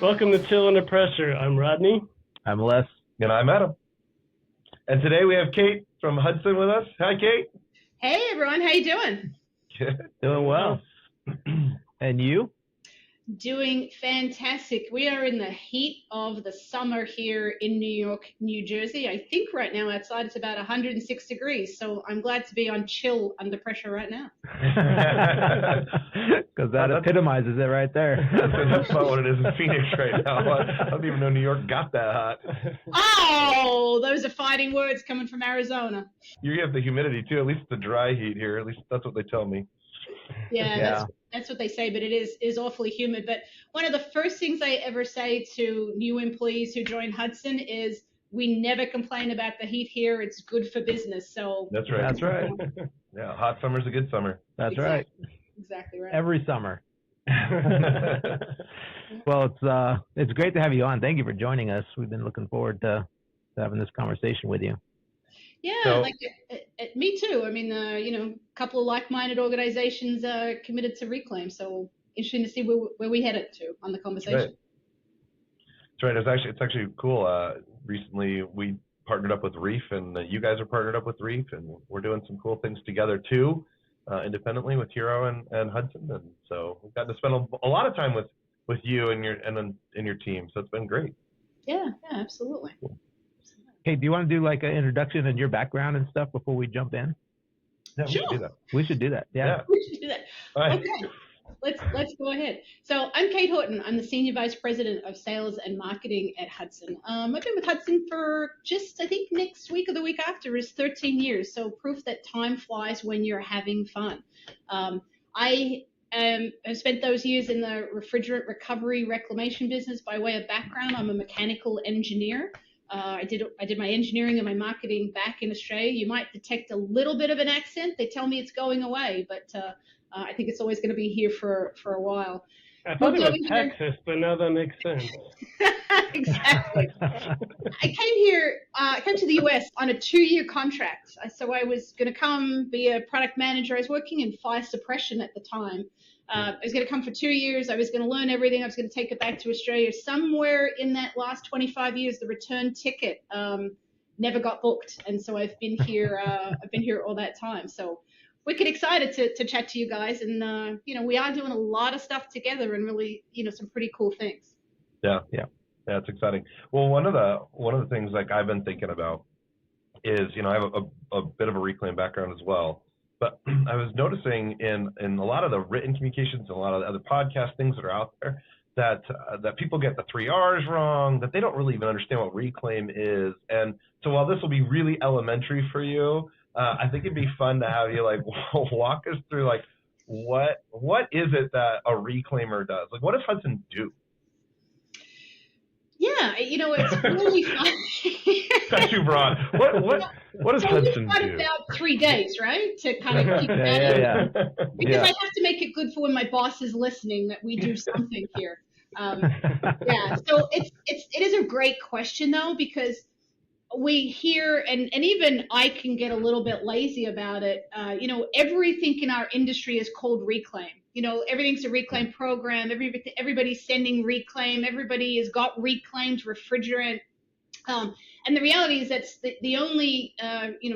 Welcome to Chill Under Pressure. I'm Rodney. I'm Les. And I'm Adam. And today we have Kate from Hudson with us. Hi, Kate. Hey, everyone. How you doing? Good. Doing well. And you? Doing fantastic. We are in the heat of the summer here in New York, New Jersey. I think right now outside it's about 106 degrees, so I'm glad to be on Chill Under Pressure right now. Because that epitomizes it right there. That's about what it is in Phoenix right now. I don't even know New York got that hot. Oh, those are fighting words coming from Arizona. You have the humidity too, at least the dry heat here. At least that's what they tell me. Yeah. That's what they say, but it is awfully humid. But one of the first things I ever say to new employees who join Hudson is we never complain about the heat here. It's good for business. So That's right. That's right. Yeah, hot summer's a good summer. That's right. Exactly right. Every summer. Well, it's great to have you on. Thank you for joining us. We've been looking forward to having this conversation with you. Yeah, So- me too. I mean, a couple of like-minded organizations committed to Reclaim. So interesting to see where we headed to on the conversation. Right. That's right. It's actually cool. Recently, we partnered up with Reef, and you guys are partnered up with Reef, and we're doing some cool things together too, independently with Hero and Hudson. And so we've gotten to spend a lot of time with you and your team. So it's been great. Yeah, absolutely. Cool. Hey, do you want to do like an introduction and your background and stuff before we jump in? Yeah, we Sure. should do that. We should do that. Yeah. We should do that. All right. Okay, let's go ahead. So I'm Kate Houghton. I'm the Senior Vice President of Sales and Marketing at Hudson. I've been with Hudson for just, I think next week or the week after is 13 years. So proof that time flies when you're having fun. I have spent those years in the refrigerant recovery reclamation business. By way of background, I'm a mechanical engineer. I did my engineering and my marketing back in Australia. You might detect a little bit of an accent. They tell me it's going away, but I think it's always going to be here for a while. I thought it was Texas, but now that makes sense. Exactly. I came to the US on a 2-year contract. So I was going to come be a product manager. I was working in fire suppression at the time. I was going to come for 2 years. I was going to learn everything. I was going to take it back to Australia. Somewhere in that last 25 years, the return ticket never got booked, and so I've been here. I've been here all that time. So wicked excited to chat to you guys, and we are doing a lot of stuff together, and really, some pretty cool things. Yeah, it's exciting. Well, one of the things like I've been thinking about is, I have a bit of a Reclaim background as well. But I was noticing in a lot of the written communications and a lot of the other podcast things that are out there that people get the 3 R's wrong, that they don't really even understand what Reclaim is. And so while this will be really elementary for you, I think it'd be fun to have you like walk us through like what is it that a reclaimer does? Like what does Hudson do? Yeah, it's really fun. That's too broad. What does Hudson we've got do? about 3 days, right, to kind of keep that in. Yeah. Because Yeah. I have to make it good for when my boss is listening that we do something here. So it is a great question though, because we hear, and even I can get a little bit lazy about it. Everything in our industry is called Reclaim. Everything's a Reclaim program. Everybody's sending Reclaim. Everybody has got reclaimed refrigerant. And the reality is that's the only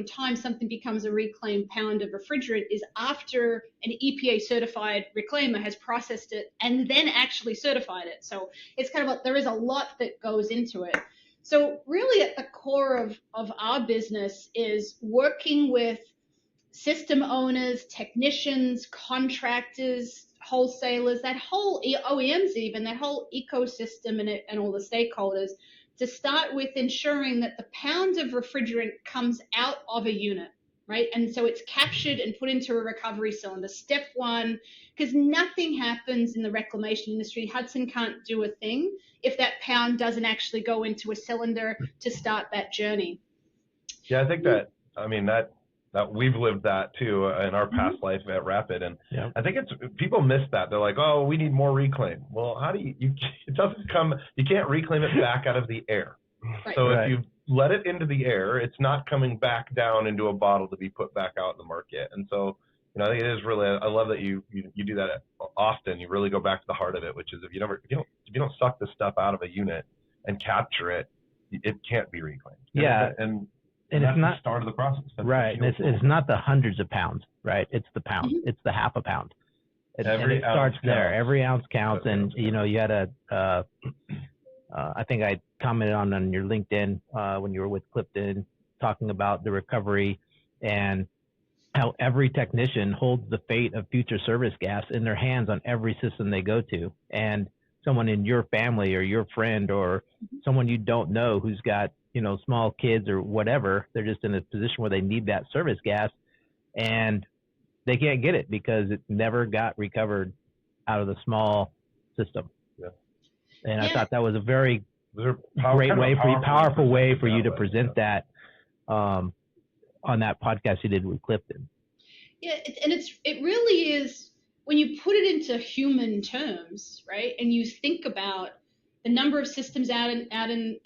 time something becomes a reclaimed pound of refrigerant is after an EPA certified reclaimer has processed it and then actually certified it. So it's kind of there is a lot that goes into it. So really at the core of our business is working with system owners, technicians, contractors, wholesalers, that whole OEMs even, that whole ecosystem and all the stakeholders to start with ensuring that the pound of refrigerant comes out of a unit, right? And so it's captured and put into a recovery cylinder. Step one, because nothing happens in the reclamation industry. Hudson can't do a thing if that pound doesn't actually go into a cylinder to start that journey. Yeah, I think that we've lived that too in our past life at Rapid, and Yeah. I think people miss that. They're like, oh, we need more reclaim. Well, how do it doesn't come, you can't reclaim it back out of the air. Right. So Right. if you let it into the air, it's not coming back down into a bottle to be put back out in the market. And so I think it is really. I love that you do that often. You really go back to the heart of it, which is if you don't suck the stuff out of a unit and capture it, it can't be reclaimed. Yeah, and it's that's not the start of the process. That's right. And it's not the hundreds of pounds, right? It's the pound. Mm-hmm. It's the half a pound. And Every it starts ounce there. counts. Every ounce counts. Every And ounce you had I think I commented on your LinkedIn when you were with Clifton, talking about the recovery and how every technician holds the fate of future service gas in their hands on every system they go to. And someone in your family or your friend or someone you don't know who's got, small kids or whatever, they're just in a position where they need that service gas and they can't get it because it never got recovered out of the small system. Yeah. And I thought that was a very powerful way for you to present that on that podcast you did with Clifton. Yeah, it really is, when you put it into human terms, right? And you think about the number of systems out in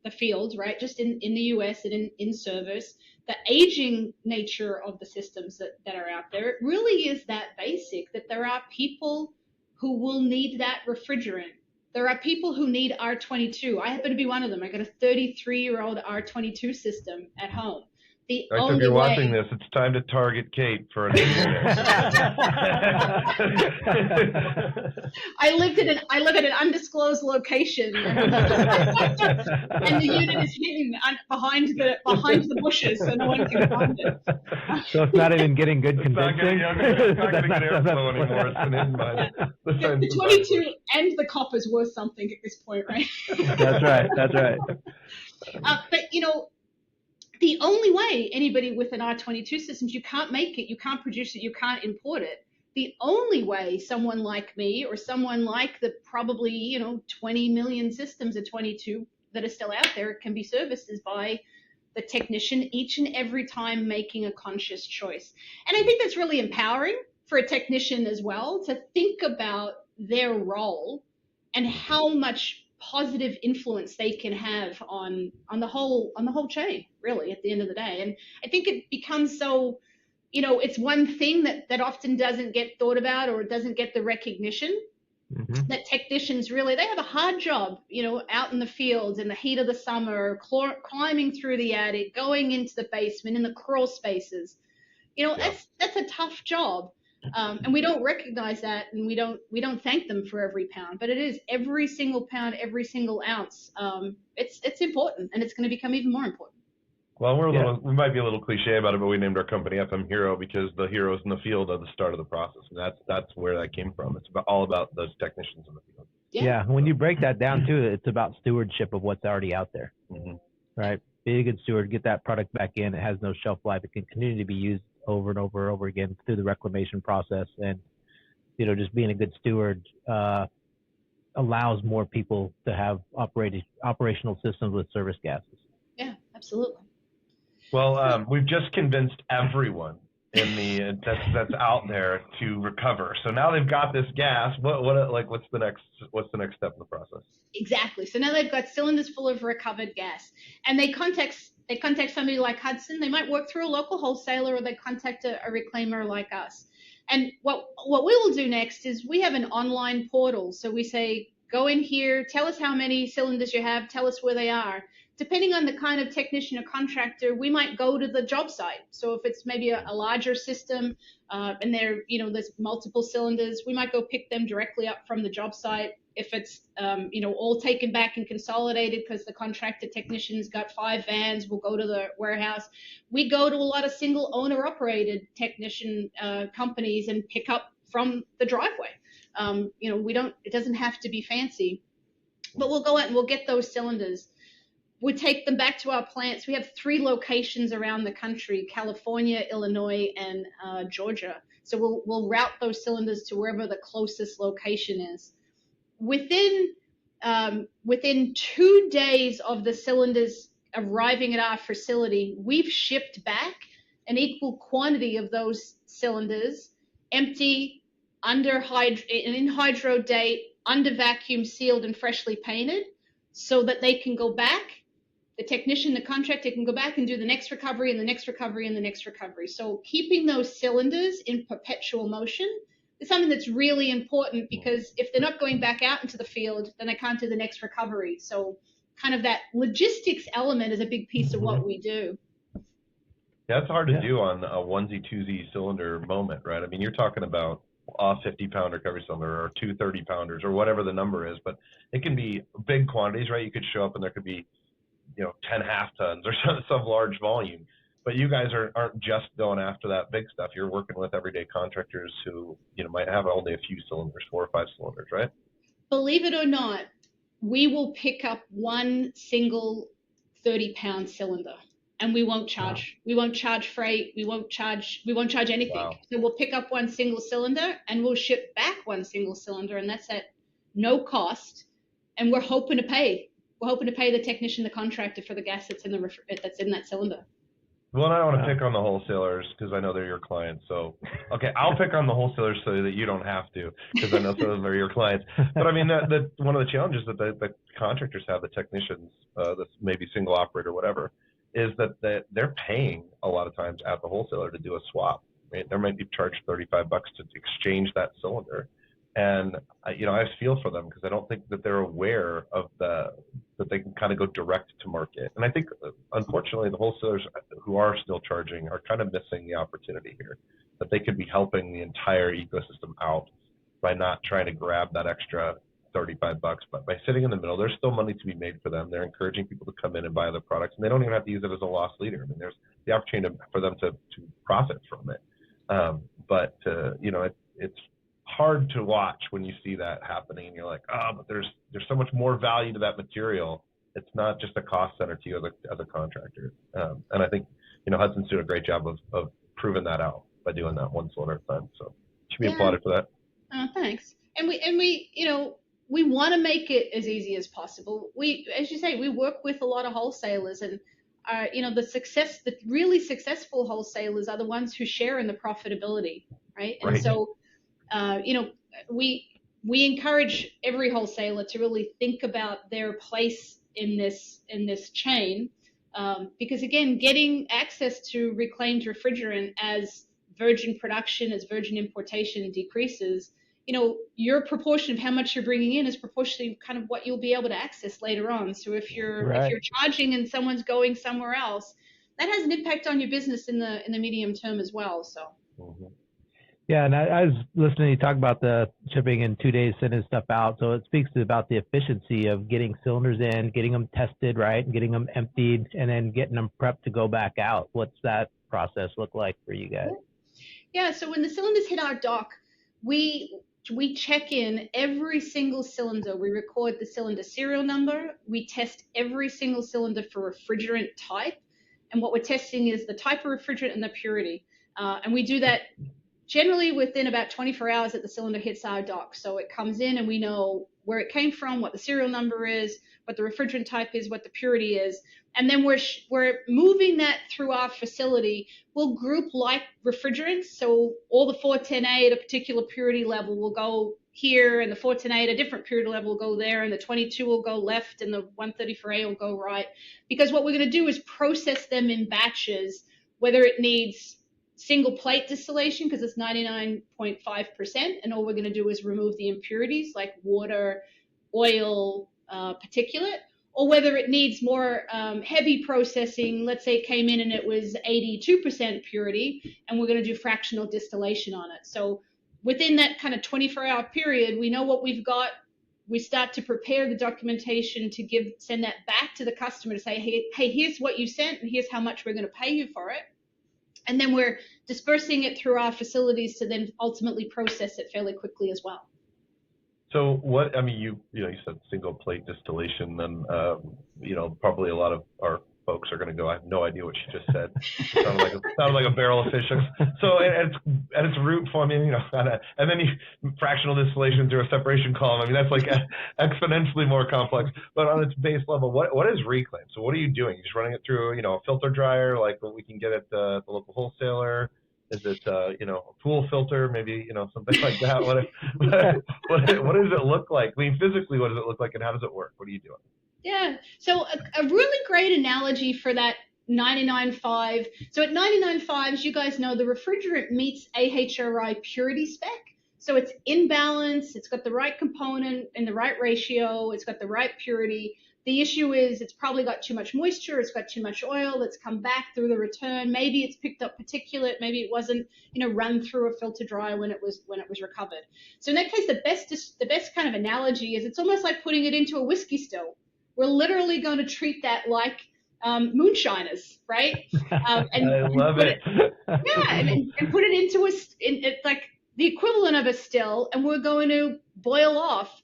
the field, right? Just in the US and in service, the aging nature of the systems that are out there, it really is that basic, that there are people who will need that refrigerant. There are people who need R22. I happen to be one of them. I got a 33-year-old R22 system at home. So if you're watching this, it's time to target Kate for an I live at an undisclosed location, and the unit is hidden behind the bushes, so no one can find it. So it's not even getting good convincing. It's not going to get airflow anymore. It's been hidden by the 22 and the copper's worth something at this point, right? That's right. But the only way anybody with an R22 system, you can't make it, you can't produce it, you can't import it. The only way someone like me or someone like the probably, 20 million systems of 22 that are still out there can be serviced is by the technician each and every time making a conscious choice. And I think that's really empowering for a technician as well to think about their role and how much positive influence they can have on the whole chain, really, at the end of the day. And I think it becomes so, it's one thing that often doesn't get thought about or doesn't get the recognition. Mm-hmm. That technicians really, they have a hard job, out in the fields in the heat of the summer, climbing through the attic, going into the basement, in the crawl spaces. That's a tough job. And we don't recognize that, and we don't thank them for every pound, but it is every single pound, every single ounce. It's important, and it's going to become even more important. Well, we might be a little cliche about it, but we named our company FM Hero because the heroes in the field are the start of the process, and that's where that came from. It's all about those technicians in the field. Yeah. When you break that down too, it's about stewardship of what's already out there, right? Be a good steward, get that product back in. It has no shelf life. It can continue to be used over and over and over again through the reclamation process. And, just being a good steward allows more people to have operational systems with service gases. Yeah, absolutely. Well, we've just convinced everyone that's out there to recover. So now they've got this gas. What's the next step in the process? Exactly. So now they've got cylinders full of recovered gas, and they contact somebody like Hudson. They might work through a local wholesaler, or they contact a reclaimer like us. And what we will do next is we have an online portal. So we say, go in here, tell us how many cylinders you have, tell us where they are. Depending on the kind of technician or contractor, we might go to the job site. So if it's maybe a larger system and there's multiple cylinders, we might go pick them directly up from the job site. If it's, all taken back and consolidated because the contractor technician's got 5 vans, we'll go to the warehouse. We go to a lot of single owner operated technician companies and pick up from the driveway. It doesn't have to be fancy, but we'll go out and we'll get those cylinders. We take them back to our plants. We have 3 locations around the country: California, Illinois, and Georgia. So we'll route those cylinders to wherever the closest location is. Within 2 days of the cylinders arriving at our facility, we've shipped back an equal quantity of those cylinders, empty, in hydro date, under vacuum sealed and freshly painted, so that they can go back the technician, the contractor can go back and do the next recovery and the next recovery and the next recovery. So keeping those cylinders in perpetual motion is something that's really important, because if they're not going back out into the field, then they can't do the next recovery. So kind of that logistics element is a big piece of what we do. Yeah, it's hard to do on a onesie, twosie cylinder moment, right? I mean, you're talking about a 50-pound recovery cylinder or two 30-pounders or whatever the number is, but it can be big quantities, right? You could show up and there could be, 10 half tons or some large volume. But you guys aren't just going after that big stuff. You're working with everyday contractors who, might have only a few cylinders, 4 or 5 cylinders, right? Believe it or not, we will pick up one single 30-pound cylinder, and we won't charge. Wow. We won't charge freight. We won't charge anything. Wow. So we'll pick up one single cylinder and we'll ship back one single cylinder, and that's at no cost. And we're hoping to pay the technician, the contractor, for the gas that's in that cylinder. Well, and I don't want to pick on the wholesalers because I know they're your clients. So, okay, I'll pick on the wholesalers so that you don't have to, because I know some of them are your clients. But I mean, one of the challenges that the contractors have, the technicians, this maybe single operator, whatever, is that they're paying a lot of times at the wholesaler to do a swap. Right? They might be charged $35 to exchange that cylinder. And I feel for them because I don't think that they're aware of that they can kind of go direct to market. And I think, unfortunately, the wholesalers who are still charging are kind of missing the opportunity here, that they could be helping the entire ecosystem out by not trying to grab that extra $35, but by sitting in the middle, there's still money to be made for them. They're encouraging people to come in and buy the products, and they don't even have to use it as a loss leader. I mean, there's the opportunity for them to profit from it. It's hard to watch when you see that happening, and you're like, but there's so much more value to that material. It's not just a cost center to you as a contractor. And I think, Hudson's doing a great job of proving that out by doing that one cylinder at a time. So should be applauded for that. Thanks. And we want to make it as easy as possible. As you say, we work with a lot of wholesalers, and the really successful wholesalers are the ones who share in the profitability, right? And so, we encourage every wholesaler to really think about their place in this chain, because again, getting access to reclaimed refrigerant as virgin production, as virgin importation decreases, your proportion of how much you're bringing in is proportionally kind of what you'll be able to access later on. So if you're charging and someone's going somewhere else, that has an impact on your business in the medium term as well. So. Mm-hmm. Yeah, and I was listening to you talk about the shipping in 2 days, sending stuff out. So it speaks about the efficiency of getting cylinders in, getting them tested, right, and getting them emptied, and then getting them prepped to go back out. What's that process look like for you guys? Yeah, so when the cylinders hit our dock, we check in every single cylinder. We record the cylinder serial number. We test every single cylinder for refrigerant type. And what we're testing is the type of refrigerant and the purity. And we do that generally within about 24 hours that the cylinder hits our dock. So it comes in and we know where it came from, what the serial number is, what the refrigerant type is, what the purity is. And then we're moving that through our facility. We'll group like refrigerants. So all the 410A at a particular purity level will go here, and the 410A at a different purity level will go there, and the 22 will go left, and the 134A will go right. Because what we're going to do is process them in batches, whether it needs single plate distillation because it's 99.5%, and all we're going to do is remove the impurities like water, oil, particulate, or whether it needs more heavy processing. Let's say it came in and it was 82% purity, and we're going to do fractional distillation on it. So within that kind of 24-hour period, we know what we've got. We start to prepare the documentation to send that back to the customer to say, hey, here's what you sent, and here's how much we're going to pay you for it. And then we're dispersing it through our facilities to then ultimately process it fairly quickly as well. So you said single plate distillation, then, probably a lot of our folks are going to go, I have no idea what she just said. It sounded like a barrel of fish. So at its root form, and then you fractional distillation through a separation column. I mean, that's like exponentially more complex. But on its base level, what is reclaim? So what are you doing? You're just running it through, a filter dryer, like what we can get at the local wholesaler? Is it, a pool filter, maybe, something like that? What does it look like? I mean, physically, what does it look like, and how does it work? What are you doing? Yeah. So a really great analogy for that 99.5. So at 99.5s, you guys know the refrigerant meets AHRI purity spec. So it's in balance. It's got the right component in the right ratio. It's got the right purity. The issue is it's probably got too much moisture. It's got too much oil. It's come back through the return. Maybe it's picked up particulate. Maybe it wasn't, run through a filter dryer when it was recovered. So in that case, the best kind of analogy is it's almost like putting it into a whiskey still. We're literally going to treat that like moonshiners, right? And I love it. And put it into it's like the equivalent of a still, and we're going to boil off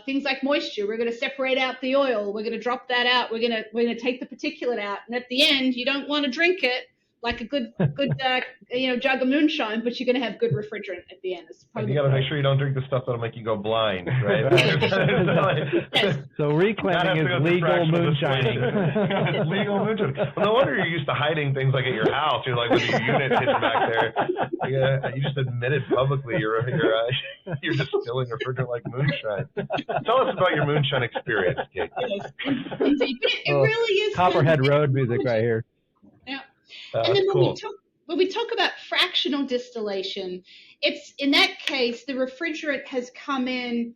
things like moisture. We're going to separate out the oil. We're going to drop that out. We're going to take the particulate out, and at the end, you don't want to drink it like a good jug of moonshine, but you're going to have good refrigerant at the end. And you got to make sure you don't drink the stuff that'll make you go blind, right? Yes. So reclaiming is legal moonshining. It's legal moonshining. Well, no wonder you're used to hiding things like at your house. You're like with your unit hidden back there. You just admitted publicly you're distilling refrigerant like moonshine. Tell us about your moonshine experience, Kate. Yes. It really is. Copperhead Road music right here. Yeah. And then when we talk about fractional distillation, it's in that case the refrigerant has come in,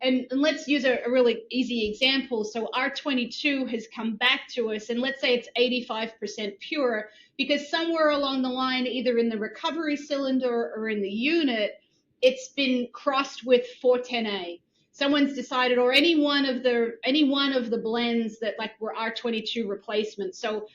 and let's use a really easy example. So R22 has come back to us, and let's say it's 85% pure, because somewhere along the line, either in the recovery cylinder or in the unit, it's been crossed with 410A. Someone's decided, or any one of the blends that like were R22 replacements. So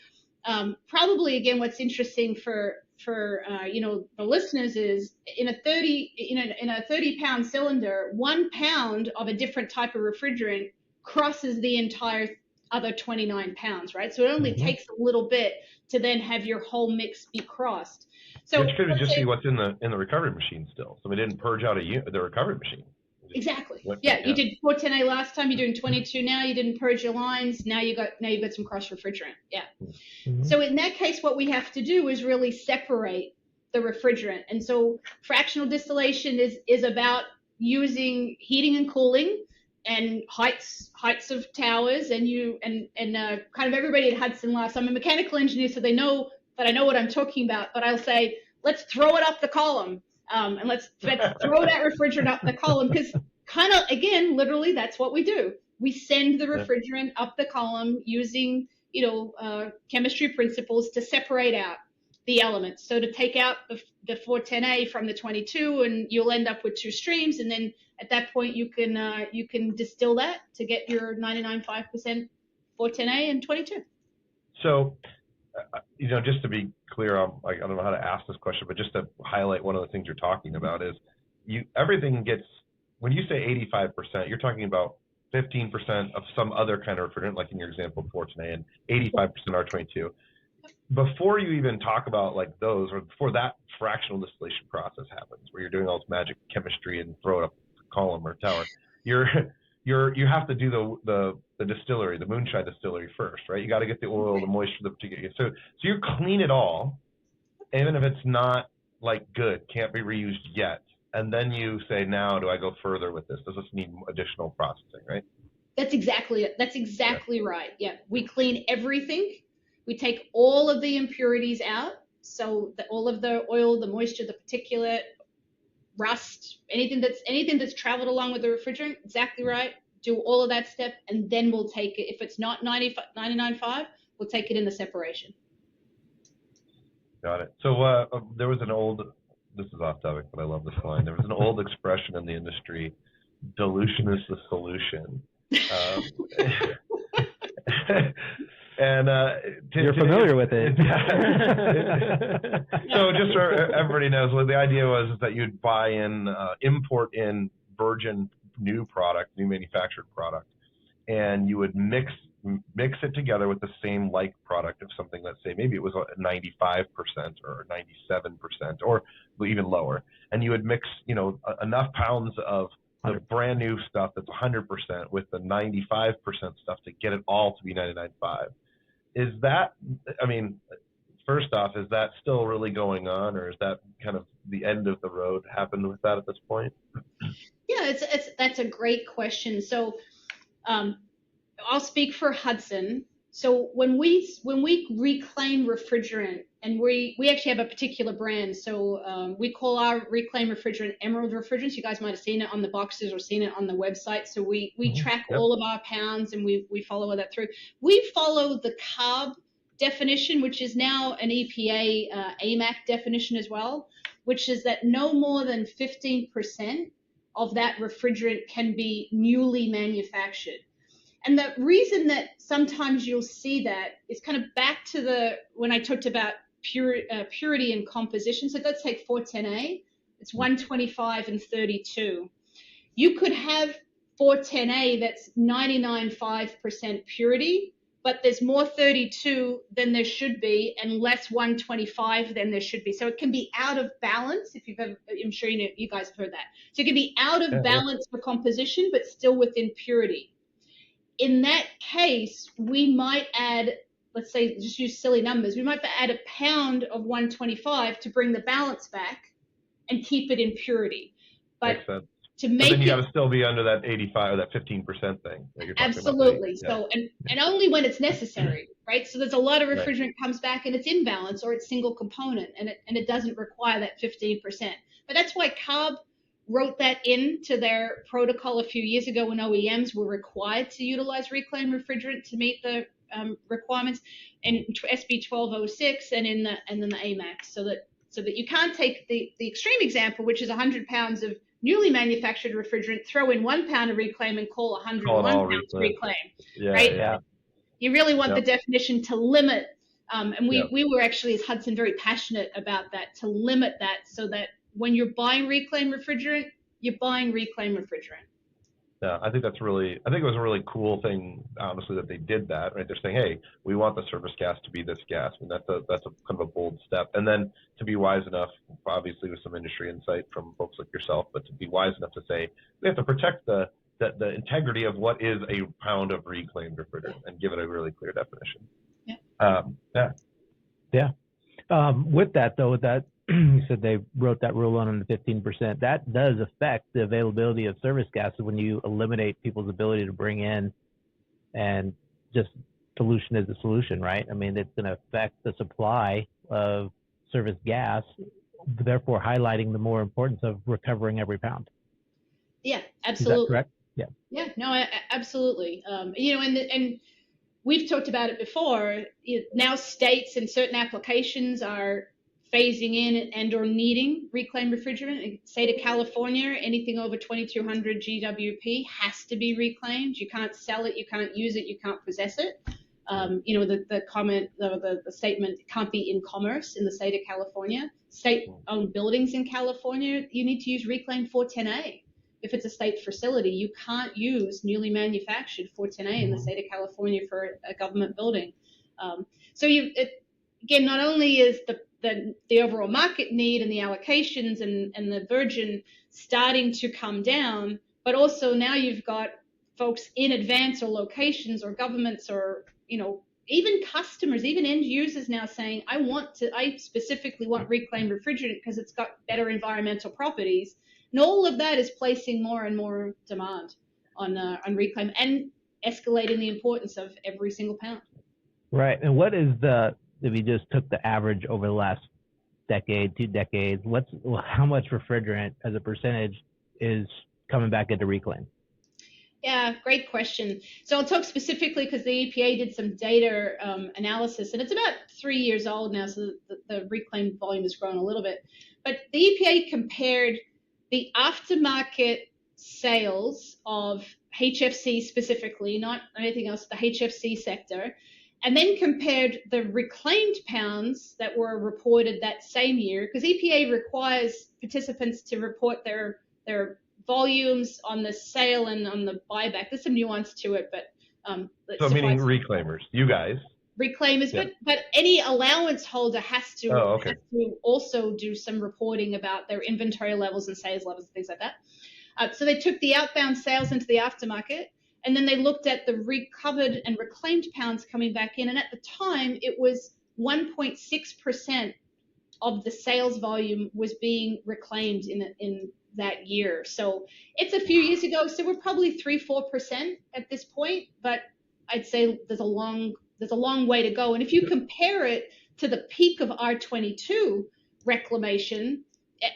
probably again, what's interesting for the listeners is in a 30-pound cylinder, 1 pound of a different type of refrigerant crosses the entire other 29 pounds, right? So it only takes a little bit to then have your whole mix be crossed. So which could just be what's in the recovery machine still. So we didn't purge out the recovery machine. Exactly. You did 410A last time. You're doing 22 now. You didn't purge your lines. Now you've got some cross refrigerant. Yeah. Mm-hmm. So in that case, what we have to do is really separate the refrigerant. And so fractional distillation is about using heating and cooling and heights of towers. And kind of everybody at Hudson laughs. I'm a mechanical engineer, so they know that I know what I'm talking about. But I'll say, let's throw it up the column. And let's throw that refrigerant up the column, because kind of, again, literally that's what we do. We send the refrigerant up the column using, chemistry principles to separate out the elements. So to take out the 410A from the 22, and you'll end up with two streams. And then at that point, you can distill that to get your 99.5% 410A and 22. So, just to be clear, I don't know how to ask this question, but just to highlight one of the things you're talking about is everything gets, when you say 85%, you're talking about 15% of some other kind of refrigerant, like in your example, 410A, and 85% R22. Before you even talk about like those, or before that fractional distillation process happens, where you're doing all this magic chemistry and throw it up the column or tower, you have to do the distillery, the moonshine distillery first, right? You got to get the oil, the moisture, the particular. So you clean it all, even if it's not like good, can't be reused yet, and then you say, now do I go further with this? Does this need additional processing, right? That's exactly it. That's exactly right. Yeah, we clean everything. We take all of the impurities out, so all of the oil, the moisture, the particulate, rust, anything that's traveled along with the refrigerant. Exactly right. Do all of that step, and then we'll take it. If it's not 99.5, we'll take it in the separation. Got it. So there was an old, this is off topic, but I love this line. There was an old expression in the industry, dilution is the solution. And you're familiar with it. So just so everybody knows, what the idea was is that you'd buy in, import in virgin new manufactured product, and you would mix it together with the same like product of something. Let's say maybe it was 95% or 97% or even lower, and you would mix enough pounds of the brand new stuff that's 100% with the 95% stuff to get it all to be 99.5. Is that, first off, is that still really going on, or is that kind of the end of the road happened with that at this point? Yeah, that's a great question. So I'll speak for Hudson. So when we reclaim refrigerant, and we actually have a particular brand, so we call our reclaim refrigerant Emerald refrigerants. You guys might have seen it on the boxes or seen it on the website. So we track Yep. all of our pounds, and we follow that through. We follow the CARB definition, which is now an EPA AMAC definition as well, which is that no more than 15% of that refrigerant can be newly manufactured. And the reason that sometimes you'll see that is kind of back to when I talked about purity and composition. So let's take 410A. It's 125 and 32. You could have 410A that's 99.5% purity, but there's more 32 than there should be and less 125 than there should be. So it can be out of balance. If you've ever, I'm sure you guys have heard that. So it can be out of balance for composition, but still within purity. In that case, we might add, let's say, just use silly numbers, we might add a pound of 125 to bring the balance back and keep it in purity. But Makes sense. to make But then you it, got to still be under that 85 or that 15% thing that you're talking absolutely. about. So, and only when it's necessary, right? So there's a lot of refrigerant comes back and it's in balance or it's single component and it doesn't require that 15%. But that's why CARB wrote that into their protocol a few years ago when OEMs were required to utilize reclaimed refrigerant to meet the requirements, and SB 1206 and in the AMAC, so that you can't take the extreme example, which is 100 pounds of newly manufactured refrigerant, throw in 1 pound of reclaim and call 101 pounds reclaim. Yeah, right? Yeah. You really want the definition to limit, and we were actually, as Hudson, very passionate about that, to limit that so that when you're buying reclaimed refrigerant, you're buying reclaimed refrigerant. Yeah, I think it was a really cool thing, honestly, that they did that, right? They're saying, hey, we want the service gas to be this gas. And that's a kind of a bold step. And then to be wise enough, obviously with some industry insight from folks like yourself, but to be wise enough to say, we have to protect the integrity of what is a pound of reclaimed refrigerant and give it a really clear definition. With that, though, that you said they wrote that rule on the 15%. That does affect the availability of service gases when you eliminate people's ability to bring in, and just solution is a solution, right? I mean, it's going to affect the supply of service gas, therefore highlighting the more importance of recovering every pound. Yeah, absolutely. Is that correct? Yeah. Yeah, no, absolutely. And we've talked about it before. Now states and certain applications are phasing in and or needing reclaimed refrigerant. In the state of California, anything over 2200 GWP has to be reclaimed. You can't sell it, you can't use it, you can't possess it. The comment, the statement can't be in commerce in the state of California. State-owned buildings in California, you need to use reclaimed 410A. If it's a state facility, you can't use newly manufactured 410A in the state of California for a government building. Again, not only is the overall market need and the allocations and the virgin starting to come down, but also now you've got folks in advance or locations or governments or, even customers, even end users now saying, I specifically want reclaimed refrigerant because it's got better environmental properties. And all of that is placing more and more demand on reclaim and escalating the importance of every single pound. Right. And what is if you just took the average over the last decade, 2 decades, how much refrigerant as a percentage is coming back into reclaim? Yeah, great question. So I'll talk specifically because the EPA did some data analysis, and it's about 3 years old now, so the reclaim volume has grown a little bit. But the EPA compared the aftermarket sales of HFC specifically, not anything else, the HFC sector, and then compared the reclaimed pounds that were reported that same year, because EPA requires participants to report their volumes on the sale and on the buyback. There's some nuance to it, but so meaning reclaimers, you guys. Reclaimers, yeah. but any allowance holder has to also do some reporting about their inventory levels and sales levels and things like that. So they took the outbound sales into the aftermarket, and then they looked at the recovered and reclaimed pounds coming back in. And at the time, it was 1.6% of the sales volume was being reclaimed in that year. So it's a few years ago. So we're probably 3-4% at this point. But I'd say there's a long way to go. And if you compare it to the peak of R22 reclamation,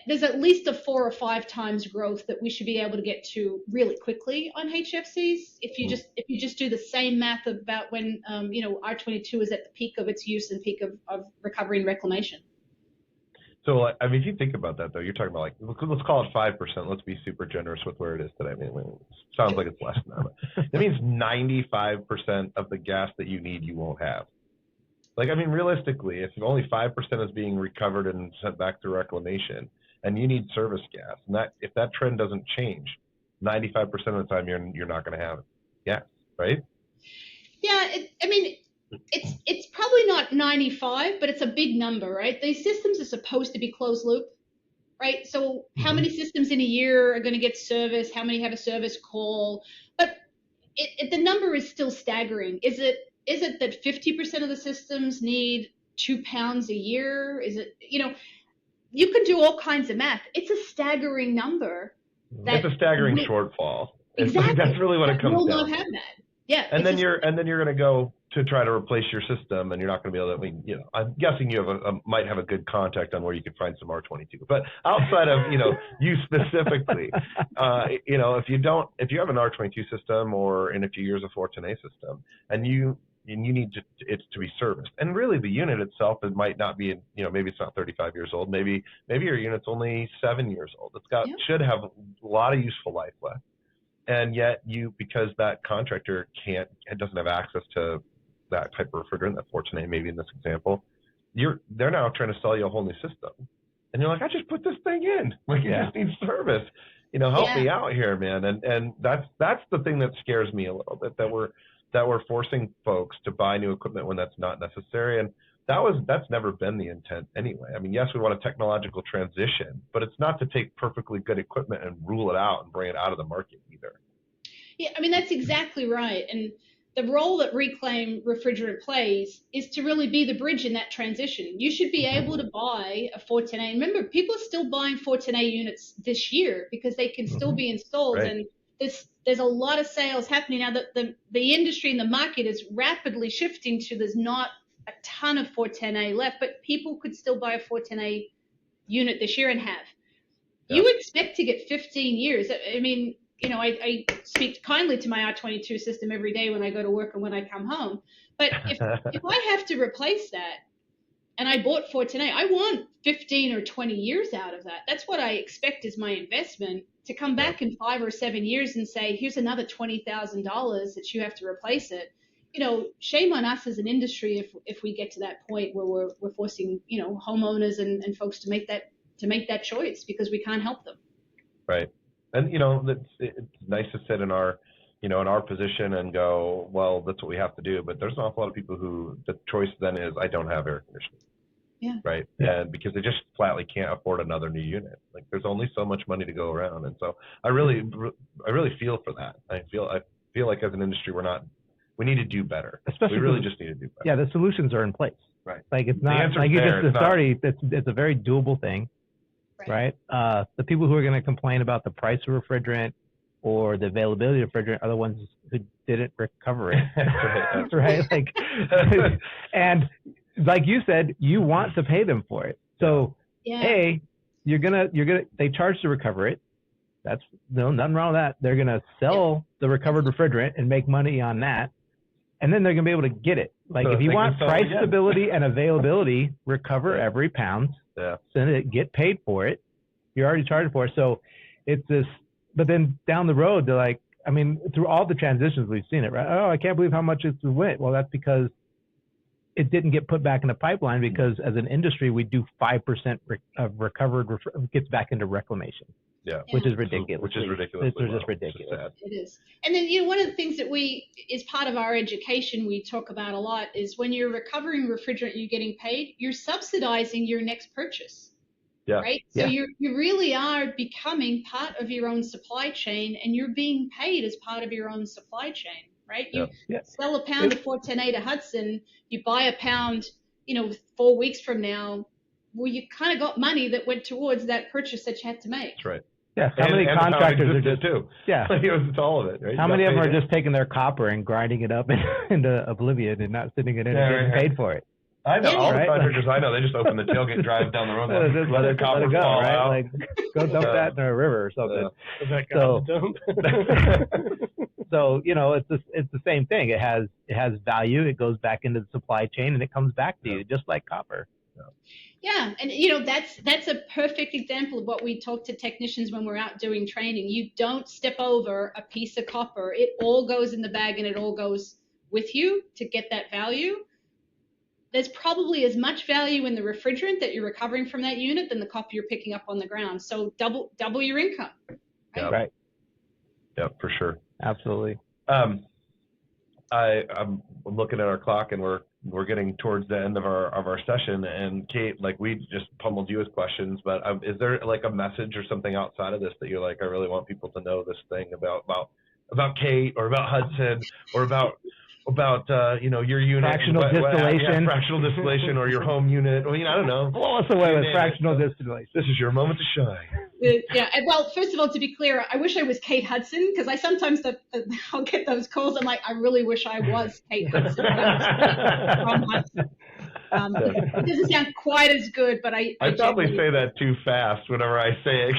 there's at least a 4 or 5 times growth that we should be able to get to really quickly on HFCs. If you just do the same math about when R22 is at the peak of its use and peak of recovery and reclamation. So, I mean, if you think about that, though, you're talking about like, let's call it 5%. Let's be super generous with where it is today. I mean, it sounds like it's less than that. But that means 95% of the gas that you need, you won't have. Like, I mean, realistically, if only 5% is being recovered and sent back to reclamation, and you need service gas, and if that trend doesn't change, 95% of the time you're not going to have gas, right? Yeah, it's probably not 95, but it's a big number, right? These systems are supposed to be closed loop, right? So how many systems in a year are going to get service? How many have a service call? But the number is still staggering. Is it that 50% of the systems need 2 pounds a year? Is it, you could do all kinds of math. It's a staggering number. It's a staggering shortfall. Exactly. That's really what it comes down to. We'll not have that. Yeah. And then you're going to go to try to replace your system, and you're not going to be able to. I mean, I'm guessing you might have a good contact on where you could find some R22. But outside of you specifically, if you have an R22 system or in a few years a 410A system, and you need it to be serviced, and really the unit itself, it might not be, maybe it's not 35 years old, maybe your unit's only 7 years old. Should have a lot of useful life left. And yet because that contractor doesn't have access to that type of refrigerant, that 410A maybe in this example, they're now trying to sell you a whole new system. And you're like, I just put this thing in. Like, it just needs service. Help me out here, man. And that's the thing that scares me a little bit, that we're forcing folks to buy new equipment when that's not necessary. And that's never been the intent anyway. I mean, yes, we want a technological transition, but it's not to take perfectly good equipment and rule it out and bring it out of the market either. Yeah, I mean, that's exactly right. And the role that Reclaim Refrigerant plays is to really be the bridge in that transition. You should be able to buy a 410A. Remember, people are still buying 410A units this year because they can still be installed. Right. And there's a lot of sales happening now. That the industry and the market is rapidly shifting to, there's not a ton of 410A left, but people could still buy a 410A unit this year and have. Yeah. You expect to get 15 years. I mean, I speak kindly to my R22 system every day when I go to work and when I come home. But if I have to replace that and I bought 410A, I want 15 or 20 years out of that. That's what I expect as my investment, to come back in 5 or 7 years and say, here's another $20,000 that you have to replace it. Shame on us as an industry if we get to that point where we're forcing, homeowners and folks to make that choice because we can't help them. Right. And, it's nice to sit in our position and go, well, that's what we have to do. But there's an awful lot of people who the choice then is, I don't have air conditioning. Yeah. Right. Yeah. And because they just flatly can't afford another new unit. Like, there's only so much money to go around. And so I really feel for that. I feel like as an industry, we need to do better. Especially we really just need to do better. Yeah. The solutions are in place. Right. Like, it's not like you just started. It's a very doable thing. Right. The people who are going to complain about the price of refrigerant or the availability of refrigerant are the ones who didn't recover it. Right. Like, and like you said, you want to pay them for it. So, A, they charge to recover it. That's nothing wrong with that. They're going to sell the recovered refrigerant and make money on that. And then they're going to be able to get it. Like, if you want price stability and availability, recover every pound. Yeah. Send it, get paid for it. You're already charged for it. So it's this, but then down the road, they're like, I mean, through all the transitions, we've seen it, right? Oh, I can't believe how much it went. Well, that's because it didn't get put back in the pipeline, because as an industry, we do 5% of recovered gets back into reclamation. Yeah. Which is ridiculous. Which is ridiculous. It's just ridiculous. It is. And then, one of the things that is part of our education we talk about a lot is when you're recovering refrigerant, you're getting paid, you're subsidizing your next purchase. Yeah. Right? So you really are becoming part of your own supply chain, and you're being paid as part of your own supply chain, right? You sell a pound of 410A to Hudson, you buy a pound, 4 weeks from now, well, you kind of got money that went towards that purchase that you had to make. That's right. Yeah, how many and contractors are existed just too. yeah? It's all of it, right? How many of them are just taking their copper and grinding it up into oblivion and not sitting it in and getting paid for it? I know all the Right? contractors I know. They just open the tailgate, drive down the road, Just let the copper go, fall right? out. Like go dump that in a river or something. Is that So- dump? So it's the same thing. It has value. It goes back into the supply chain and it comes back to you just like copper. Yeah, and that's a perfect example of what we talk to technicians when we're out doing training. You don't step over a piece of copper. It all goes in the bag and it all goes with you to get that value. There's probably as much value in the refrigerant that you're recovering from that unit than the copper you're picking up on the ground. So double your income. Yeah. Right. Yeah, for sure. Absolutely. I'm looking at our clock, and we're getting towards the end of our session. And Kate, like, we just pummeled you with questions, but is there like a message or something outside of this that you're like, I really want people to know this thing about Kate or about Hudson or about your unit, Fractional distillation. fractional distillation, or your home unit, or I don't know. Blow us away with fractional distillation. This is your moment to shine. Yeah. Well, first of all, to be clear, I wish I was Kate Hudson, because I sometimes I'll get those calls. I'm like, I really wish I was Kate Hudson. From Hudson. It doesn't sound quite as good, but I probably say that too fast whenever I say it.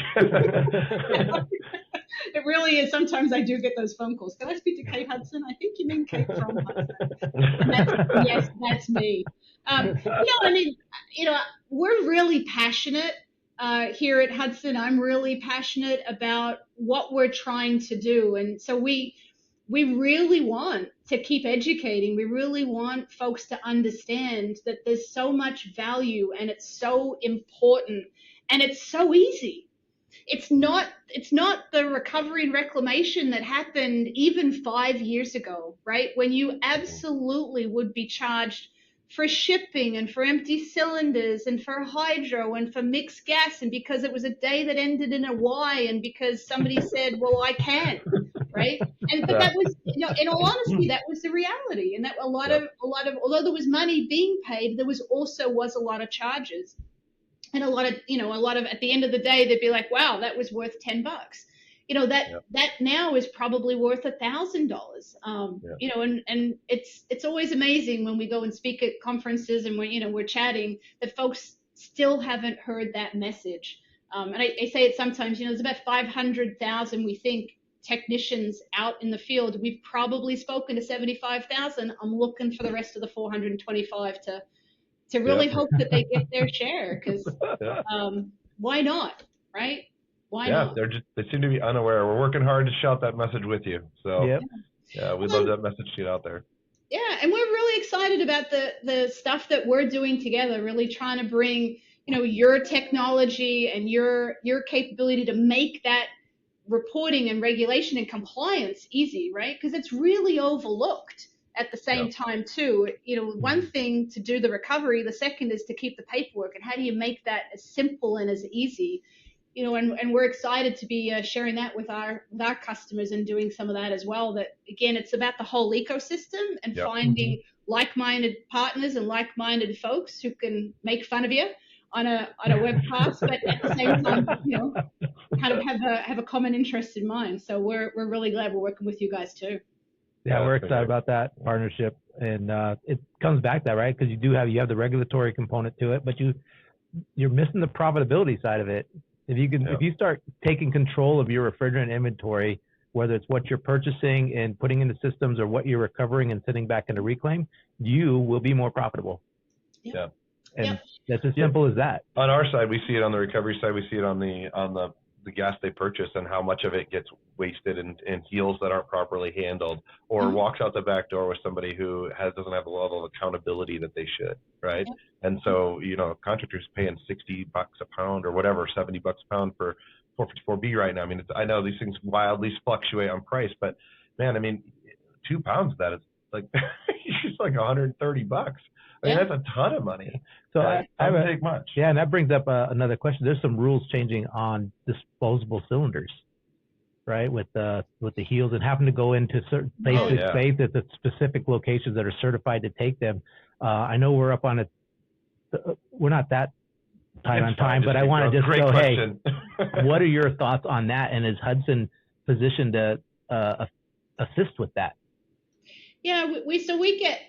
It really is. Sometimes I do get those phone calls. Can I speak to Kate Hudson? I think you mean Kate from Hudson. Yes, that's me. We're really passionate here at Hudson. I'm really passionate about what we're trying to do. And so we really want to keep educating. We really want folks to understand that there's so much value and it's so important and it's so easy. It's not the recovery and reclamation that happened even 5 years ago, right? When you absolutely would be charged for shipping and for empty cylinders and for hydro and for mixed gas, and because it was a day that ended in a Y and because somebody said, well, I can, right? But that was, in all honesty, that was the reality. And that a lot of, although there was money being paid, there was a lot of charges. And a lot of, at the end of the day, they'd be like, wow, that was worth $10. That now is probably worth $1,000. And it's always amazing when we go and speak at conferences and we're chatting that folks still haven't heard that message. And I say it sometimes, there's about 500,000, we think, technicians out in the field. We've probably spoken to 75,000. I'm looking for the rest of the 425 to really hope that they get their share, because why not, right? Why not? They seem to be unaware. We're working hard to shout that message with you. So we'd love that message to get out there. Yeah, and we're really excited about the stuff that we're doing together, really trying to bring, your technology and your capability to make that reporting and regulation and compliance easy, right? Because it's really overlooked. At the same time, too, one thing to do the recovery, the second is to keep the paperwork. And how do you make that as simple and as easy? And we're excited to be sharing that with our customers and doing some of that as well. That, again, it's about the whole ecosystem and finding like-minded partners and like-minded folks who can make fun of you on a webcast, but at the same time, kind of have a common interest in mind. So we're really glad we're working with you guys too. Yeah, we're excited about that partnership, and it comes back to that, right? Because you have the regulatory component to it, but you're missing the profitability side of it. If you start taking control of your refrigerant inventory, whether it's what you're purchasing and putting into systems or what you're recovering and sending back into reclaim, you will be more profitable. Yeah. And that's as simple as that. On our side, we see it on the recovery side. We see it on the gas they purchase and how much of it gets wasted in heels that aren't properly handled, or walks out the back door with somebody who doesn't have the level of accountability that they should, right? And so, contractors paying $60 a pound or whatever, $70 a pound for 454B right now. I mean, I know these things wildly fluctuate on price, but man, I mean, 2 pounds of that is like it's like $130. I mean, that's a ton of money. So I don't take much. Yeah, and that brings up another question. There's some rules changing on disposable cylinders, right? With the heels and having to go into certain places, space at the specific locations that are certified to take them. I know we're up on it. We're not that tight on time, but I want to just go, hey, what are your thoughts on that? And is Hudson positioned to assist with that? Yeah, we get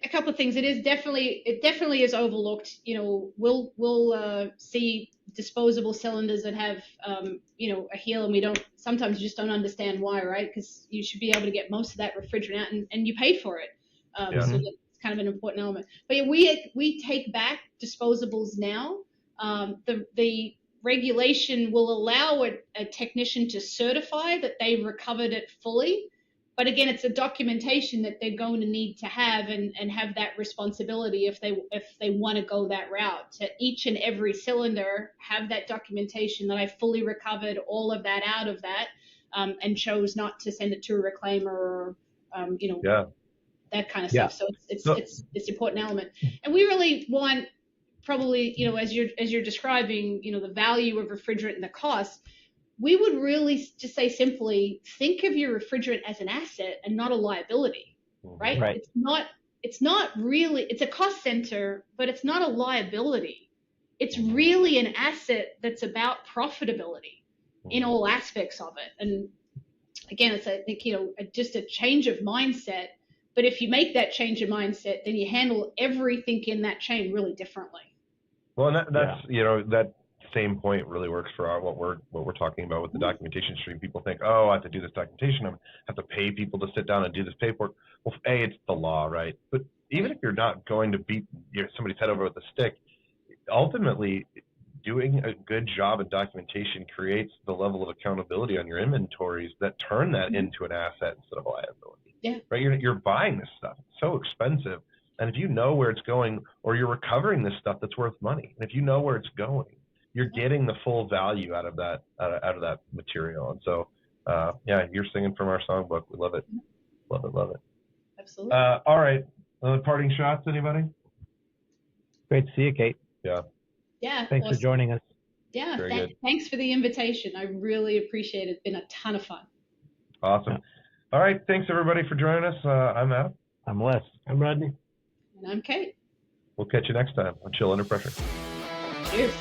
a couple of things. It definitely is overlooked. We'll see disposable cylinders that have a heel, and we sometimes just don't understand why, right? Because you should be able to get most of that refrigerant out, and you pay for it. So that's kind of an important element. But yeah, we take back disposables now. The regulation will allow a technician to certify that they recovered it fully. But again, it's a documentation that they're going to need to have and have that responsibility if they want to go that route. To each and every cylinder, have that documentation that I fully recovered all of that out of that, and chose not to send it to a reclaimer or that kind of stuff. So it's an important element, and we really want probably as you're describing the value of refrigerant and the cost. We would really just say simply, think of your refrigerant as an asset and not a liability, right? It's not really, it's a cost center, but it's not a liability. It's really an asset that's about profitability in all aspects of it. And again, it's just a change of mindset. But if you make that change of mindset, then you handle everything in that chain really differently. Well, and that's that same point really works for what we're talking about with the documentation stream. People think, oh, I have to do this documentation. I have to pay people to sit down and do this paperwork. Well, it's the law, right? But even if you're not going to beat somebody's head over with a stick, ultimately doing a good job of documentation creates the level of accountability on your inventories that turn that into an asset instead of a liability. Yeah. Right? You're buying this stuff. It's so expensive. And if you know where it's going, or you're recovering this stuff that's worth money, and if you know where it's going, you're getting the full value out of that material. And so, you're singing from our songbook. We love it. Love it, love it. Absolutely. All right. Parting shots, anybody? Great to see you, Kate. Yeah. Yeah. Thanks for joining us. Yeah. Very good. Thanks for the invitation. I really appreciate it. It's been a ton of fun. Awesome. All right. Thanks, everybody, for joining us. I'm Adam. I'm Wes. I'm Rodney. And I'm Kate. We'll catch you next time on Chill Under Pressure. Cheers.